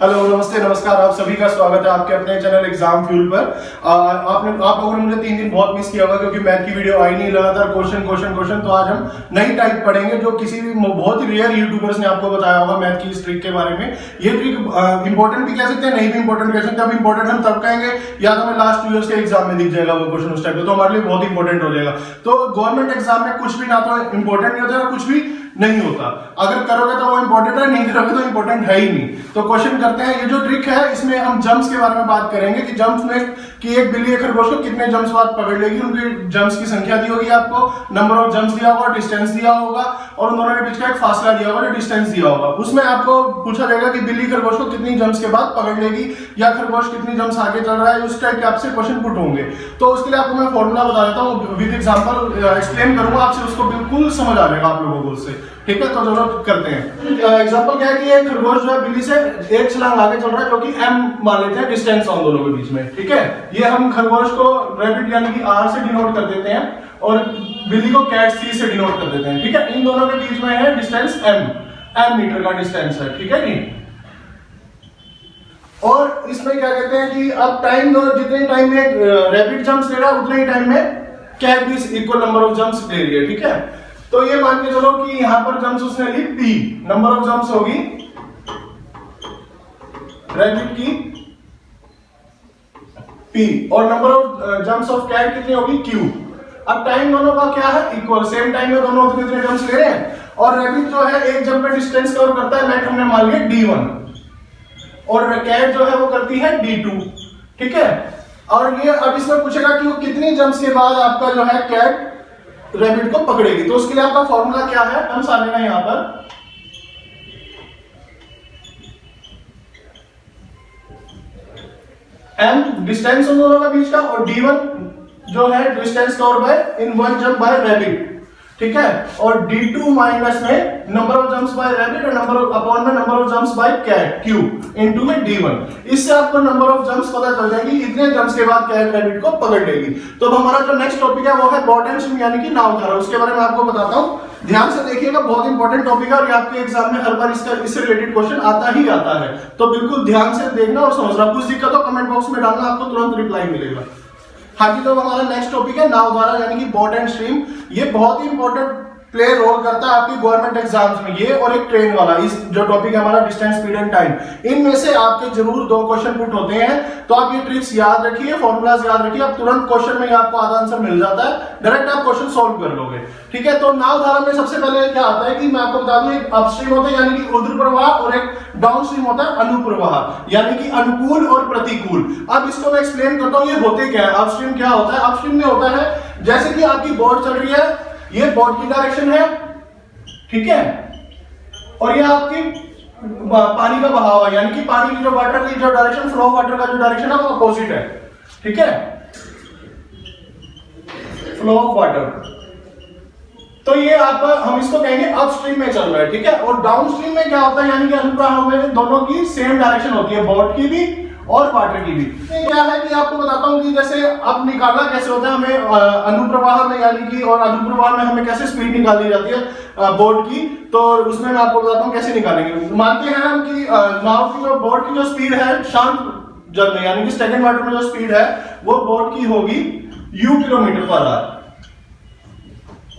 Hello, नमस्ते, नमस्कार। आप सभी का स्वागत है आपके अपने चैनल एग्जाम फ्यूल पर। आप लोगों ने मुझे 3 दिन बहुत मिस किया होगा क्योंकि मैथ की वीडियो आई नहीं, लगातार क्वेश्चन। तो आज हम नई टाइप पढ़ेंगे जो किसी भी बहुत ही रेयर यूट्यूबर्स ने आपको बताया होगा मैथ की इस ट्रिक के बारे में। ये ट्रिक इंपॉर्टेंट भी कह सकते हैं, नहीं भी इंपॉर्टेंट कह सकते हैं। अब इंपॉर्टेंट हम तब कहेंगे या तो हमें लास्ट 2 इयर्स के एग्जाम में दिख जाएगा वो क्वेश्चन उस टाइप पे, तो हमारे लिए बहुत इंपॉर्टेंट हो जाएगा। तो गवर्नमेंट एग्जाम में कुछ भी ना तो इंपॉर्टेंट नहीं होता, कुछ भी नहीं होता। अगर करोगे तो वो इंपॉर्टेंट है, नहीं करोगे तो इंपॉर्टेंट है ही नहीं। तो क्वेश्चन करते हैं। ये जो ट्रिक है इसमें हम जंप्स के बारे में बात करेंगे कि जंप्स में कि एक बिल्ली एक खरगोश को कितने जंप्स बाद पकड़ लेगी, उनकी जंप्स की संख्या दी होगी, आपको नंबर ऑफ जंप्स दिया होगा, डिस्टेंस दिया होगा और उन दोनों के बीच का एक फासला दिया होगा, डिस्टेंस दिया होगा। उसमें आपको पूछा जाएगा कि बिल्ली खरगोश को कितनी जंप्स के बाद पकड़ लेगी या खरगोश कितनी जंप्स आगे चल रहा है, उस टाइप के आपसे क्वेश्चन पुट होंगे। तो उसके लिए आपको मैं फॉर्मूला बता देता हूँ, विद एग्जांपल एक्सप्लेन करूंगा आपसे, उसको बिल्कुल समझ आ जाएगा आप लोगों को उससे। ठीक है, तो चलो करते हैं। एग्जांपल क्या है कि एक खरगोश जो है बिल्ली से एक छलांग आगे चल रहा है, जो कि m मान लेते हैं डिस्टेंस उन दोनों के बीच में। ठीक है, ये हम खरगोश को रैबिट यानी कि r से डिनोट कर देते हैं और बिल्ली को कैट c से डिनोट कर देते हैं। ठीक है, इन दोनों के बीच में है डिस्टेंस m मीटर का डिस्टेंस है। ठीक है जी। और इसमें क्या कहते हैं कि अब टाइम दो, जितने टाइम में रैबिट जंप्स ले रहा है उतने ही टाइम में कैट भी इक्वल नंबर ऑफ जंप्स ले रही है। ठीक है, तो ये मान के चलो कि यहां पर जंप्स उसने ली p, नंबर ऑफ जंप्स होगी रैबिट की p और number of jumps of cat कितनी होगी q। अब टाइम दोनों का क्या है इक्वल, सेम टाइम में दोनों उतने जंप्स ले रहे हैं और रैबिट जो है एक जंप में डिस्टेंस कवर करता है, लेट हमने मान लिया d1 और कैट जो है वो करती है d2। ठीक है, और ये अब इसमें पूछेगा कि वो कितनी जंप्स के बाद आपका जो है कैट रैबिट को पकड़ेगी। तो उसके लिए आपका फॉर्मूला क्या है, हम सालेगा यहां पर m डिस्टेंस उन दोनों के बीच का और d1 जो है distance cover by in one jump by rabbit. ठीक है, और d2 माइनस में number of jumps by rabbit और नंबर ऑफ अपॉन में number of jumps by cat q into में d1। इससे आपको नंबर ऑफ जंप्स पता चल जाएगी, इतने जंप्स के बाद कैट रैबिट को पकड़ लेगी। तो अब हमारा जो नेक्स्ट टॉपिक है वो है बोट एंड स्ट्रीम यानी कि नाव धारा। उसके बारे में आपको बताता हूं, ध्यान से देखिएगा, बहुत इंपॉर्टेंट टॉपिक है और आपके एग्जाम में हर बार इससे रिलेटेड क्वेश्चन आता ही आता है। तो बिल्कुल ध्यान से देखना और समझना। कुछ दिक्कत हो कमेंट बॉक्स में डालना, आपको तुरंत रिप्लाई मिलेगा। हाँ जी, तो हमारा नेक्स्ट टॉपिक है नाव धारा यानी कि बोट एंड स्ट्रीम। ये बहुत ही इंपॉर्टेंट प्ले रोल करता है आपकी गवर्नमेंट एग्जाम्स में, ये और एक ट्रेन वाला। इस जो टॉपिक है हमारा डिस्टेंस, स्पीड एंड टाइम, इनमें से आपके जरूर 2 क्वेश्चन पुट होते हैं। तो आप ये ट्रिक्स याद रखिए, फॉर्मूलाज याद रखिए, आप तुरंत क्वेश्चन में आपको आधा आंसर मिल जाता है, डायरेक्ट आप क्वेश्चन सॉल्व कर लोगे। ठीक है, तो नाव धारा में सबसे पहले क्या आता है कि मैं आपको बता दूं, एक अपस्ट्रीम होता है यानी कि ऊर्ध्व प्रवाह और एक डाउनस्ट्रीम होता है अनुप्रवाह यानी कि अनुकूल और प्रतिकूल। अब इसको मैं एक्सप्लेन करता हूं ये होते क्या है। अपस्ट्रीम क्या होता है, अपस्ट्रीम में होता है जैसे कि आपकी बोट चल रही है, ये बोट की डायरेक्शन है। ठीक है, और ये आपकी पानी का बहाव है यानी कि पानी की जो वाटर की जो डायरेक्शन, फ्लो वाटर का जो डायरेक्शन है वो अपोजिट है। ठीक है, फ्लो ऑफ वाटर। तो ये आपका हम इसको कहेंगे अपस्ट्रीम में चल रहा है। ठीक है, और डाउनस्ट्रीम में क्या होता है यानी कि अनुप्रवाह में दोनों की सेम डायरेक्शन होती है, बोट की भी और वाटर की भी। क्या है कि आपको बताता हूं कि जैसे अब निकालना कैसे होता है हमें अनुप्रवाह में यानी कि, और अनुप्रवाह में हमें कैसे स्पीड निकाली जाती है बोट की, तो उसमें मैं आपको बताता हूं कैसे निकालेंगे। मानते हैं हम कि नाव की जो बोट की जो स्पीड है शांत जल में यानी कि स्टेगनेंट वाटर में जो स्पीड है वो बोट की होगी u किलोमीटर पर आवर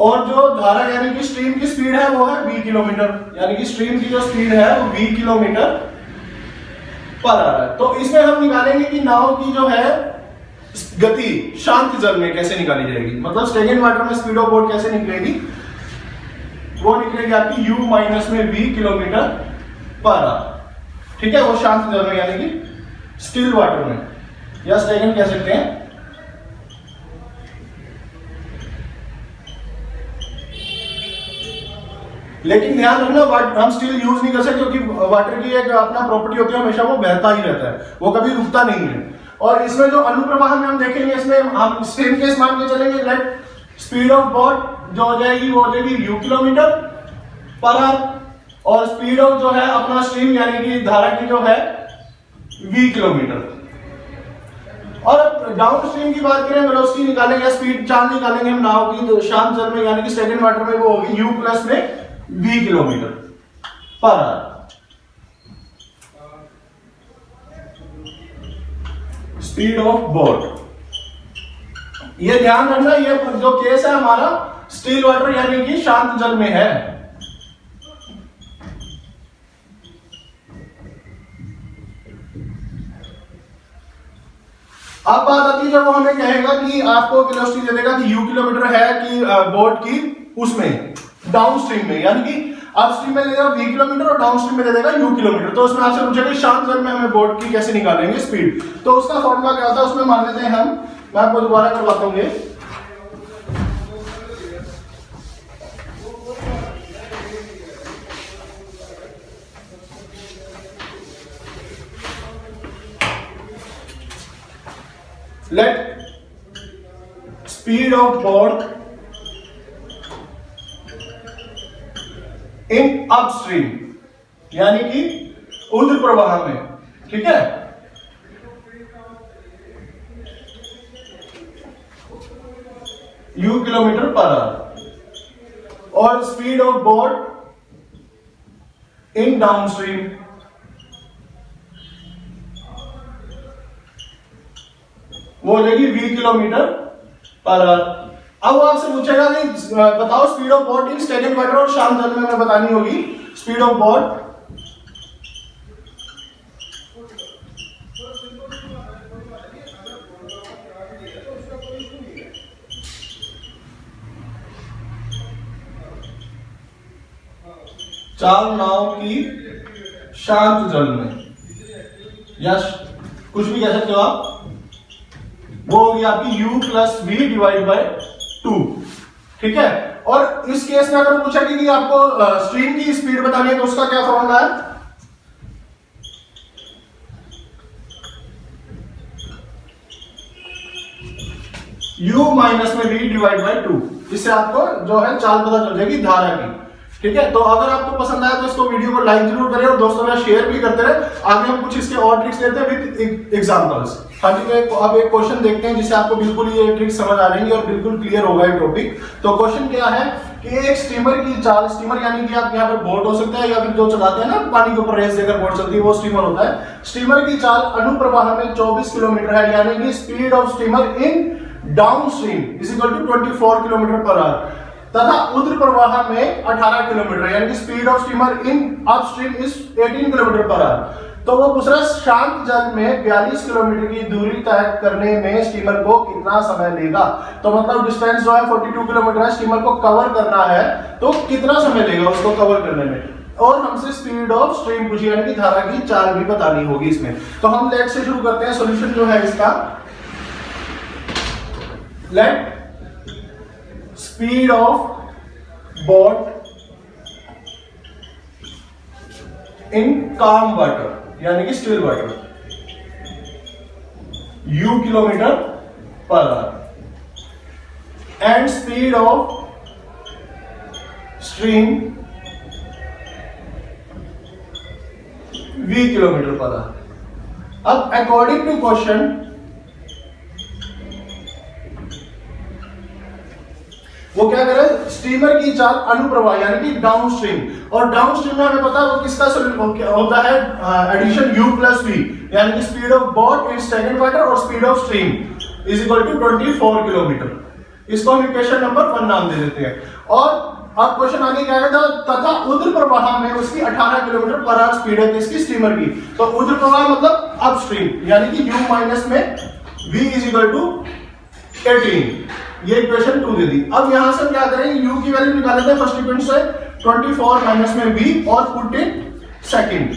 और जो धारा यानी कि स्ट्रीम की स्पीड है वो है v किलोमीटर यानी कि स्ट्रीम की जो स्पीड है वो v किलोमीटर पर आ रहा है। तो इसमें हम निकालेंगे कि नाव की जो है गति शांत जल में कैसे निकाली जाएगी, मतलब स्टेगनेंट वाटर में स्पीड ऑफ बोट कैसे निकलेगी, वो निकलेगी आपकी u माइनस में v किलोमीटर पर आवर। ठीक है, वो शांत जल में यानी कि स्टिल वाटर में या स्टेगनेंट कह सकते हैं। लेकिन ध्यान रखना हम स्टिल यूज नहीं कर सकते क्योंकि वाटर की एक अपना प्रॉपर्टी होती है, हमेशा वो बहता ही रहता है, वो कभी रुकता नहीं है। और इसमें जो अनुप्रवाह में हम देखेंगे, इसमें हम स्ट्रीम केस मान के चलेंगे, लेट स्पीड ऑफ बोट जो हो जाएगी वो हो जाएगी u किलोमीटर पर आवर और स्पीड ऑफ जो है अपना स्ट्रीम यानी कि धारा की जो है v किलोमीटर। और डाउन स्ट्रीम की बात करें, वेलोसिटी निकालेंगे या स्पीड चाल निकालेंगे हम नाव की, तो शांत जल में यानी कि स्टेगनेंट वाटर में वो होगी u प्लस में v kilometre per our. Speed of boat. ये ध्यान रखना, ये जो केस है हमारा स्टिल वाटर यानी कि शांत जल में है। अब बात आती है जब वो हमें कहेगा कि आपको वेलोसिटी दे देगा कि u किलोमीटर है कि बोट की उसमें डाउन स्ट्रीम में, यानी कि अप स्ट्रीम में दे देगा v किलोमीटर और डाउन स्ट्रीम में दे देगा u किलोमीटर। तो उसमें आपसे पूछेगा शांत जल में हमें बोट की कैसे निकालेंगे स्पीड। तो उसका फॉर्मूला क्या होता है, उसमें मान लेते हैं हम, मैं आपको दोबारा करवाता हूँ ये। Let speed of boat in upstream यानी कि ऊर्ध्व प्रवाह में, ठीक है, u किलोमीटर पर आवर, और speed of boat in downstream वो हो जाएगी v किलोमीटर पर आवर। अब वो आपसे पूछेगा कि बताओ speed of boat in stagnant water, और शांत जल में हमें बतानी होगी स्पीड ऑफ बोट चाल नाव की शांत जल में, या कुछ भी कह सकते हो आप। वो होगी आपकी u plus V divide by 2, ठीक है। और इस केस में अगर पूछा कि आपको स्ट्रीम की स्पीड बतानी है तो उसका क्या फॉर्मूला है, u माइनस में v डिवाइड बाय 2। इससे आपको जो है चाल पता चल जाएगी धारा की, ठीक है। तो अगर आपको पसंद आया तो इसको वीडियो को लाइक जरूर करें और दोस्तों में शेयर भी करते रहे। आगे हम कुछ इसके और ट्रिक्स लेते हैं विद एग्जांपल्स। हाँ ठीक है, अब एक क्वेश्चन देखते हैं जिससे आपको बिल्कुल ये ट्रिक समझ आ जाएंगी और बिल्कुल क्लियर होगा ये टॉपिक। तो क्वेश्चन क्या है कि एक स्टीमर की चाल, स्टीमर यानी कि आप यहाँ पर बोट हो सकता है या फिर जो चलाते हैं ना पानी के ऊपर रेस देकर बोट चलती है वो स्टीमर होता है। स्टीमर की चाल अनुप्रवाह में 24 किलोमीटर है, यानी कि speed of steamer in downstream is equal to 24 kilometre per hour, तथा ऊर्ध्व प्रवाह में 18 किलोमीटर, यानी कि speed of steamer in upstream is 18 kilometre per hour. तो वो पूछ रहा है शांत जल में 42 किलोमीटर की दूरी तय करने में स्टीमर को कितना समय लेगा। तो मतलब डिस्टेंस जो है 42 किलोमीटर है, स्टीमर को कवर करना है तो कितना समय लेगा उसको कवर करने में। और हमसे स्पीड ऑफ स्ट्रीम पूछी, यानी कि धारा की चाल भी बतानी होगी इसमें। तो हम लेट से शुरू करते हैं। सॉल्यूशन जो है इसका, लेट स्पीड ऑफ बोट इन काम वाटर यानी कि still water u kilometre per our and speed of stream v kilometre per our. अब अकॉर्डिंग टू क्वेश्चन वो क्या करे, स्टीमर की चाल अनुप्रवाह यानी कि डाउन स्ट्रीम, और डाउन स्ट्रीम में हमें पता है वो किसका होता है एडिशन u प्लस v, यानी कि speed of boat in stagnant water और speed of stream is equal to 24 kilometre. इसको हम इक्वेशन नंबर 1 नाम दे देते हैं। और अब क्वेश्चन आगे क्या है, तथा ऊर्ध्व प्रवाह में उसकी 18 किलोमीटर पर आवर स्पीड है किसकी, स्टीमर की। तो ऊर्ध्व प्रवाह मतलब अपस्ट्रीम, यानी कि u माइनस में v इज इक्वल टू 18। ये इक्वेशन 2 दे दी। अब यहां से हम क्या करेंगे, u की वैल्यू निकाल लेते हैं फर्स्ट इक्वेशन से, 24 माइनस में v और पुट इन सेकंड।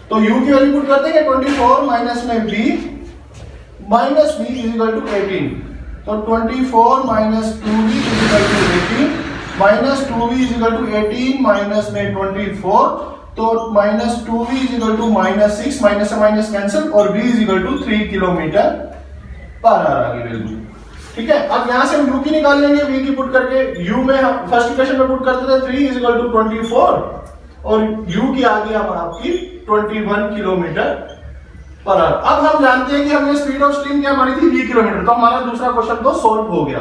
तो u की वैल्यू पुट करते हैं 24 माइनस में v minus v is equal to 18। तो 24 minus 2v is equal to 18 minus 2v is equal to 18 minus में 24, तो minus 2v is equal to minus 6, minus से minus cancel, और v is equal to 3 kilometre per hour आ गई वैल्यू, ठीक है। अब यहां से हम u की निकाल लेंगे, v की पुट करके u में हम फर्स्ट इक्वेशन में पुट करते थे 3 इज इक्वल टू 24 और u की आ गई हम आपकी 21 किलोमीटर पर आवर। अब हम जानते हैं कि हमने स्पीड ऑफ स्ट्रीम क्या मानी थी, v किलोमीटर। तो हमारा दूसरा क्वेश्चन तो सॉल्व हो गया,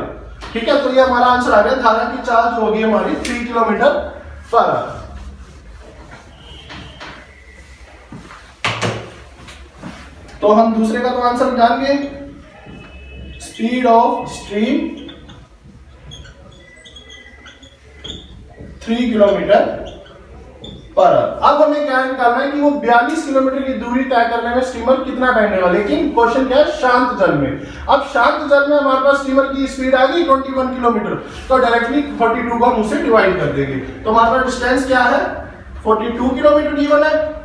ठीक है। तो ये हमारा आंसर आ गया, धारा की चाल जो होगी हमारी 3 किलोमीटर पर आवर। तो हम दूसरे का तो आंसर जान गए, speed of stream 3 kilometre per our. अब हमें क्या निकालना है कि वो 42 किलोमीटर की दूरी तय करने में स्टीमर कितना टाइम लेगा। लेकिन क्वेश्चन क्या है, शांत जल में। अब शांत जल में हमारे पास स्टीमर की स्पीड आ गई 21 किलोमीटर, तो डायरेक्टली 42 को हम उससे डिवाइड कर देंगे। तो हमारे पास डिस्टेंस क्या है, 42 किलोमीटर डी1 है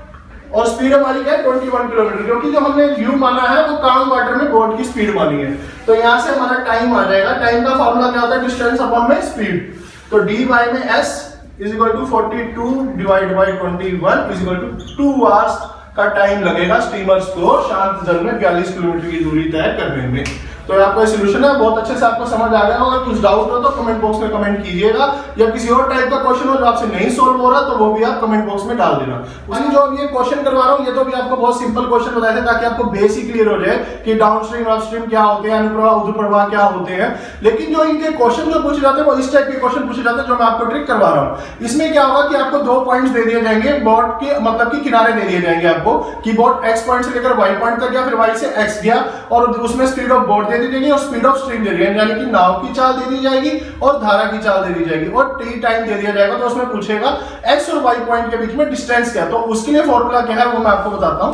और स्पीड हमारी क्या है 21 किलोमीटर, क्योंकि जो हमने यू माना है वो काम वाटर में बोट की स्पीड मानी है। तो यहां से हमारा टाइम आ जाएगा। टाइम का फॉर्मूला क्या होता है, डिस्टेंस अपॉन में स्पीड। तो डी वाई में S is equal to 42 divide by 21 is equal to 2 hours का टाइम लगेगा स्टीमर्स को शांत जल में 42 किलोमीटर की दूरी तय करने में। तो आपका सोल्यूशन है, बहुत अच्छे से आपको समझ आ गया। अगर कुछ डाउट हो तो कमेंट बॉक्स में कमेंट कीजिएगा, या किसी और टाइप का क्वेश्चन हो जो आपसे नहीं सोल्व हो रहा तो वो भी आप कमेंट बॉक्स में डाल देना। वही जो अब ये क्वेश्चन करवा रहा हूँ ये तो भी आपको बहुत सिंपल क्वेश्चन बताए थे ताकि आपको बेसिक क्लियर हो जाए कि डाउनस्ट्रीम अपस्ट्रीम क्या होते हैं, अनुप्रवाह उद्धृत प्रवाह क्या होते हैं। लेकिन जो इनके क्वेश्चन जो पूछे जाते हैं वो इस टाइप के क्वेश्चन पूछे जाते हैं जो मैं आपको ट्रिक करवा रहा हूँ। इसमें क्या होगा कि आपको 2 पॉइंट्स दे दिए जाएंगे, बोट के मतलब कि किनारे दे दिए जाएंगे आपको कि बोट एक्स पॉइंट से लेकर वाई पॉइंट तक गया, फिर वाई से एक्स गया, और उसमें स्पीड ऑफ बोट दे दी जाएगी और स्पीड ऑफ स्ट्रीम दे दी जाएगी, यानी कि नाव की चाल दे दी जाएगी और धारा की चाल दे दी जाएगी और टी टाइम दे दिया जाएगा। तो उसमें पूछेगा एक्स और वाई पॉइंट के बीच में डिस्टेंस क्या है। तो उसके लिए फॉर्मूला क्या है वो मैं आपको बताता हूं।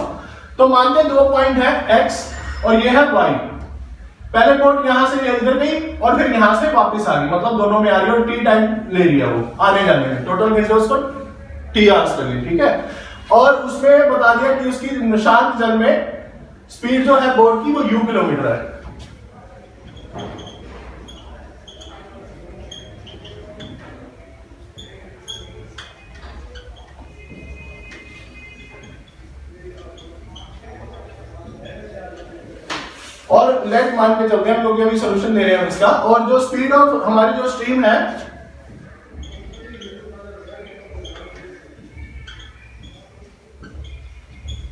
तो मानते हैं 2 पॉइंट है एक्स और ये है वाई। पहले बोट यहां से इधर गई और फिर यहां से वापस आ गई, मतलब दोनों में आ रही है और टी टाइम ले लिया वो आने जाने में, टोटल कितने उसको टी आवर्स लगे, ठीक है। और उसमें बता दिया कि उसकी शांत जल में स्पीड जो है बोट की वो u किलोमीटर है। और लेट मान के चलते हैं हम लोग अभी सोल्यूशन ले रहे हैं इसका। और जो स्पीड ऑफ हमारी जो स्ट्रीम है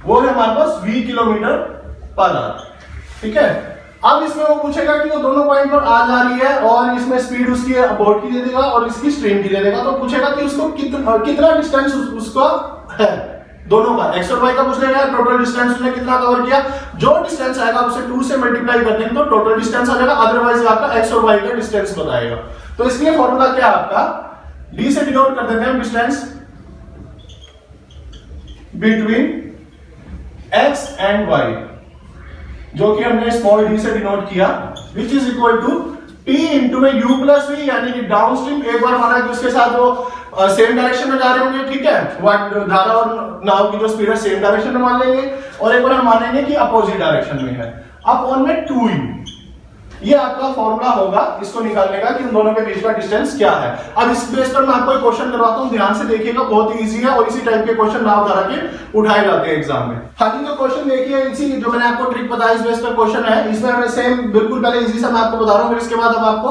वो है हमारे पास v किलोमीटर पर आवर, ठीक है। अब इसमें वो पूछेगा कि वो दोनों पॉइंट पर आ जा रही है और इसमें स्पीड उसकी बोट की दे देगा और इसकी स्ट्रीम की दे देगा। तो पूछेगा कि उसको कितना डिस्टेंस उसका है दोनों का, एक्स और वाई का पूछ लेगा, टोटल डिस्टेंस उसने कितना कवर किया। जो डिस्टेंस आएगा उसे 2 से मल्टीप्लाई कर देंगे तो टोटल डिस्टेंस आ जाएगा, अदरवाइज आपका एक्स और वाई का डिस्टेंस बताएगा। तो इसलिए फॉर्मूला क्या है आपका, डी से डिनोट कर देते हैं distance between X and Y, जो कि हमने स्मॉल डी से डिनोट किया, which is equal to T into में यू प्लस वी, यानी कि डाउनस्ट्रीम एक बार माना कि उसके साथ वो सेम डायरेक्शन में जा रहे होंगे, ठीक है, धारा और नाव की जो स्पीड है सेम डायरेक्शन में मान लेंगे, और एक बार हम मानेंगे कि अपोजिट डायरेक्शन में है, अपॉन में 2u। ये आपका फॉर्मूला होगा इसको निकालने का कि उन दोनों के बीच का डिस्टेंस क्या है। अब इस बेस पर मैं आपको एक क्वेश्चन करवाता हूं, ध्यान से देखिएगा, बहुत ही इजी है और इसी टाइप के क्वेश्चन नाव धारा के उठाए जाते हैं एग्जाम में। हाँ जी, जो क्वेश्चन देखिए इसी जो मैंने आपको ट्रिक बताया इस बेस पर क्वेश्चन है, इसमें हमें सेम बिल्कुल पहले इजी सा मैं आपको बता रहा हूँ, फिर इसके बाद हम आपको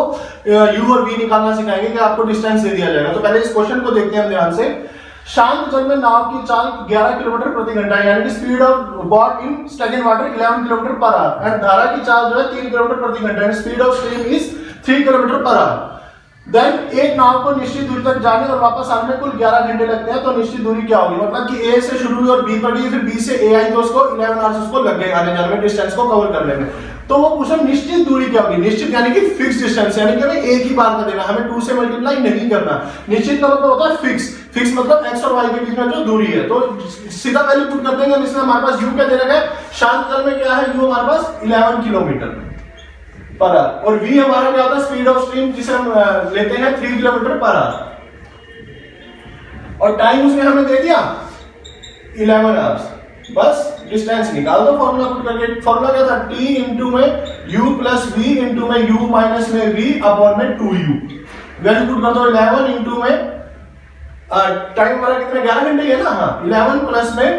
यू और वी निकालना सिखाएंगे कि आपको डिस्टेंस दे दिया जाएगा। तो पहले इस क्वेश्चन को देखते हैं हम ध्यान से। शांत जल में नाव की चाल 11 किलोमीटर प्रति घंटा है, यानी कि speed of boat in stagnant water 11 kilometre per our, and धारा की चाल जो है 3 किलोमीटर प्रति घंटा है, speed of stream is 3 kilometre per hour. Then एक नाव को निश्चित दूरी तक जाने और वापस आने में कुल 11 घंटे लगते हैं। तो निश्चित दूरी क्या होगी, मतलब कि ए से शुरू हुई और बी पर गई, फिर बी से ए आई, तो उसको 11 आवर्स उसको लग गए आने जाने में, डिस्टेंस को कवर करने में। तो वो पूछा निश्चित दूरी क्या होगी, निश्चित यानी कि फिक्स डिस्टेंस, यानी कि हमें एक ही बार का देना, हमें 2 से मल्टीप्लाई नहीं करना। निश्चित का मतलब होता है फिक्स, फिक्स मतलब एक्स और वाई के बीच में जो दूरी है। तो सीधा वैल्यू पुट कर देंगे, इसमें हमारे पास यू क्या दे रखा है, शांत जल में क्या है, यू हमारे पास 11 किलोमीटर पर आवर, और v हमारा क्या होता है, स्पीड ऑफ स्ट्रीम जिसे हम लेते हैं 3 किलोमीटर पर आवर, और टाइम उसने हमें दे दिया 11 आवर्स। बस डिस्टेंस निकाल दो फॉर्मूला पुट करके। फॉर्मूला क्या था, t इंटू में u प्लस v इंटू में u माइनस में v अपॉन में 2u। वैल्यू पुट कर दो 11 इंटू में टाइम हमारा कितना 11 घंटे है ना, हाँ 11 प्लस में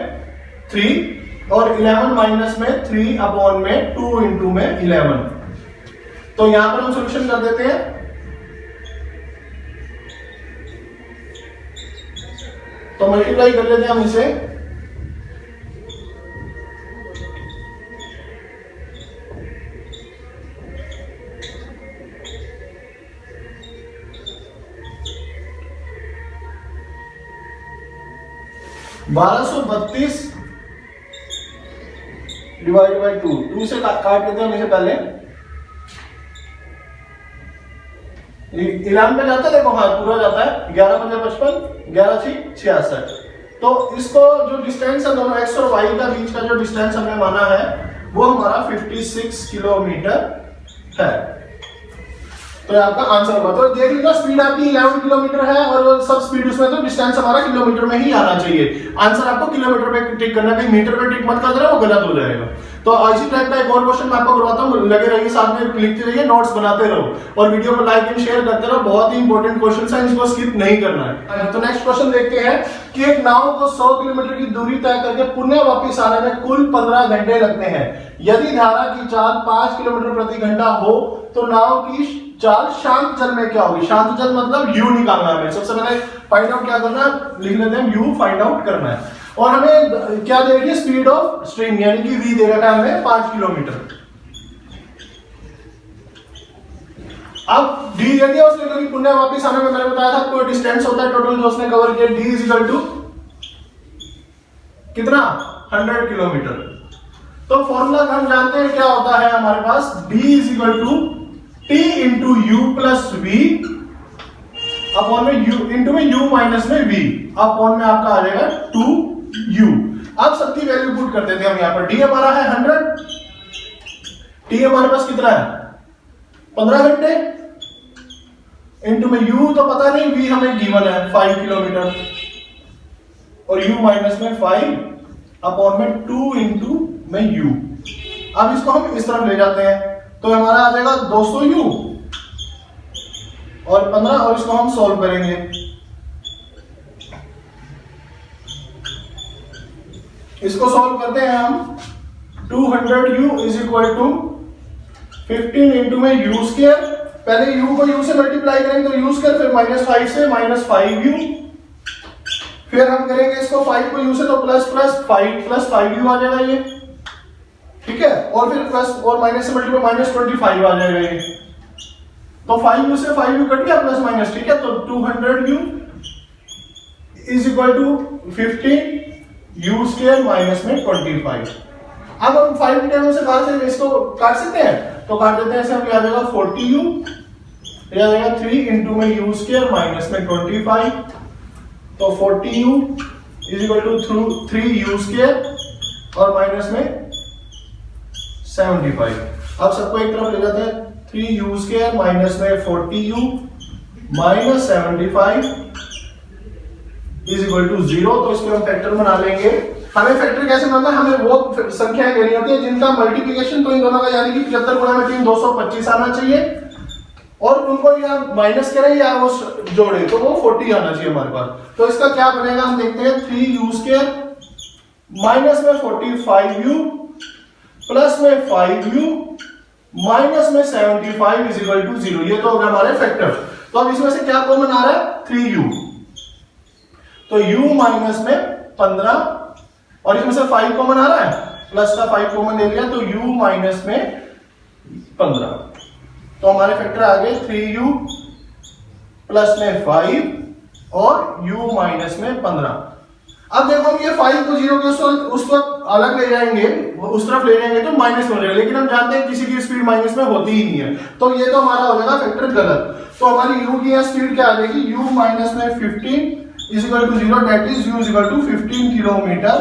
3 और 11 माइनस में 3 अपॉन में 2 इंटू में 11। तो यहां पर हम सॉल्यूशन कर देते हैं। तो मल्टीप्लाई कर लेते हैं हम इसे, $1232 डिवाइड बाई 2, 2 से काट लेते हैं इसे पहले। 11 पे जाता है, देखो हाँ पूरा जाता है, 11 × 55, 11 × 6 66। तो इसको जो डिस्टेंस है दोनों x और y का बीच का जो डिस्टेंस हमने माना है वो हमारा 56 किलोमीटर है। तो आपका आंसर होगा। तो देख लीजिए स्पीड आपकी 11 किलोमीटर है और सब स्पीड उसमें, तो डिस्टेंस हमारा किलोमीटर में ही आना चाहिए। आंसर आपको किलोमीटर पे टिक करना, कहीं मीटर पे टिक मत कर देना, वो गलत हो जाएगा। तो इसी टाइप का एक और क्वेश्चन मैं आपको करवाता हूँ, लगे रहिए साथ में, लिखते रहिए, नोट्स बनाते रहो और वीडियो को लाइक एंड शेयर करते रहो। बहुत ही इंपॉर्टेंट क्वेश्चन है, इसको स्किप नहीं करना है। तो नेक्स्ट क्वेश्चन देखते हैं कि एक नाव को 100 किलोमीटर की दूरी तय करके पुनः वापस आने में कुल 15 घंटे लगते हैं। यदि धारा की चाल 5 किलोमीटर प्रति घंटा हो तो नाव की चाल शांत जल में क्या होगी? शांत जल मतलब u निकालना है। सबसे पहले फाइंड आउट क्या करना है, लिख लेते हैं u फाइंड आउट करना है। और हमें क्या दे रखी है? स्पीड ऑफ स्ट्रीम यानी कि v दे रखा है हमें 5 किलोमीटर। अब d दे दिया उसने, क्योंकि पुनः वापस आने में मैंने बताया था आपको डिस्टेंस होता है टोटल जो उसने कवर किया, d इज इक्वल टू कितना? 100 किलोमीटर। तो फॉर्मूला हम जानते हैं क्या होता है हमारे पास, d is equal to t into U plus V upon में u इंटू में u माइनस में v अपॉन में आपका आ जाएगा 2u। अब सबकी वैल्यू पुट कर देते हैं हम यहाँ पर। d हमारा है 100, t हमारे पास कितना है 15 घंटे, इंटू में u तो पता नहीं, v हमें गिवन है 5 किलोमीटर और u माइनस में 5 अपॉन में 2 इंटू में u। अब इसको हम इस तरफ ले जाते हैं तो हमारा आ जाएगा 200u और 15, और इसको हम सॉल्व करेंगे। इसको सॉल्व करते हैं हम, 200u is equal to 15 into में u स्क्वायर, पहले u को u से मल्टीप्लाई करेंगे तो u स्क्वायर, फिर -5 से -5u, फिर हम करेंगे इसको 5 को u से तो प्लस 5 प्लस 5u आ जाएगा ये, ठीक है, और फिर प्लस और माइनस से मल्टीप्लाई -25 आ जाएगा ये। तो 5u से 5u कट गया प्लस माइनस, ठीक है। तो 200u is equal to 15u square minus में 25। अब हम 5 टेबल से बाहर से इसको काट सकते हैं, तो काट देते हैं ऐसे, हम आ जाएगा 40u, ये आ जाएगा 3 इंटू में u स्क्वायर माइनस में 25, तो 40u is equal to 3u square और माइनस में 75। अब सबको एक तरफ ले जाते हैं, 3u स्क्वायर माइनस में 40u minus 75 is equal to 0। तो इसको हम फैक्टर बना लेंगे। हमें फैक्टर कैसे बनाना है, हमें वो संख्याएं लेनी होती है जिनका मल्टीप्लिकेशन तो इन दोनों का यानी कि 75 गुणा में 3 225 आना चाहिए, और उनको या माइनस करें या वो जोड़े तो वो 40 आना चाहिए हमारे पास। तो इसका क्या बनेगा हम देखते हैं, 3u स्क्वायर माइनस में 45u प्लस में 5u माइनस में 75 इज इक्वल टू 0। ये तो होगा हमारे फैक्टर। तो अब इसमें से क्या कॉमन आ रहा है, 3u, तो u माइनस में 15, और इसमें से 5 कॉमन आ रहा है, प्लस का 5 कॉमन ले लिया तो u माइनस में 15। तो हमारे फैक्टर आ गए 3u प्लस में 5 और u माइनस में 15। अब देखो हम ये 5 को 0 के उस वक्त अलग ले जाएंगे, उस तरफ ले जाएंगे तो माइनस हो जाएगा, लेकिन हम जानते हैं किसी की स्पीड माइनस में होती ही नहीं है, तो ये तो हमारा हो जाएगा फैक्टर गलत। तो हमारी u की स्पीड क्या आ जाएगी, u माइनस में 15 is equal to 0, that is u is equal to 15 kilometre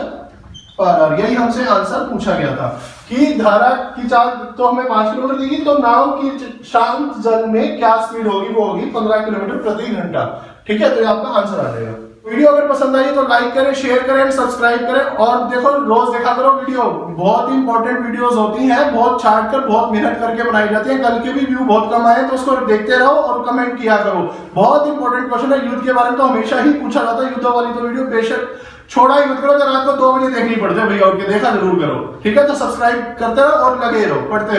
per hour. यही हमसे आंसर पूछा गया था कि धारा की चाल तो हमें 5 किलोमीटर देगी, तो नाव की शांत जल में क्या स्पीड होगी, वो होगी 15 किलोमीटर प्रति घंटा। ठीक है, तो ये आपका आंसर आ जाएगा। वीडियो अगर पसंद आई तो लाइक करें, शेयर करें एंड सब्सक्राइब करें, और देखो रोज देखा करो वीडियो, बहुत इंपॉर्टेंट वीडियोस होती हैं, बहुत छाट कर बहुत मेहनत करके बनाई जाती है। कल के भी व्यू बहुत कम आए तो उसको देखते रहो और कमेंट किया करो। बहुत इंपॉर्टेंट क्वेश्चन है, युद्ध के बारे में तो हमेशा ही पूछा जाता है, युद्ध वाली तो वीडियो बेशक छोड़ा ही मत करो, रात को 2 बजे देखनी पड़ती है भैया, उठ के देखा जरूर करो। ठीक है, तो सब्सक्राइब करते रहो और लगे रहो, पढ़ते रहो।